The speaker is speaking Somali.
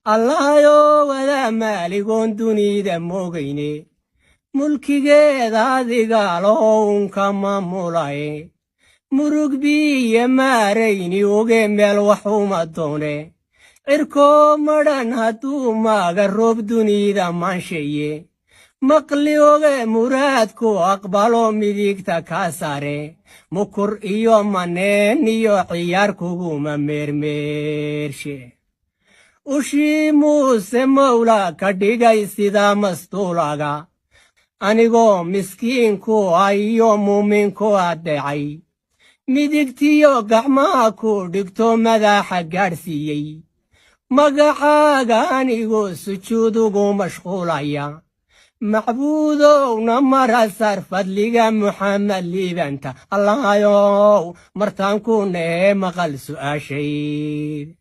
allahayow adaa maaligoon dunida moogayne mulkigeeda adiga lownka maamulaye murug biyo maarayni oge meel wax uma doone cirkoo madhan hadduu maaga roob dunida maanshaye maqli oge muraadku aqbalo midigta kaa sare mukur iyo maneen iyo ciyaar kuguma meermeershe ushii muuse mawla ka dhigay sida mastuulaga anigoo miskiinku iyo muuminku addhecay midigtiyo gacmaha ku dhigto madaxa gaadhsiiyey magacaaga anigoo sujuud ugu mashquulaya macbuudowna marasar fadliga muxamed liibanta allahayow martaan ku nee maqal su'aashay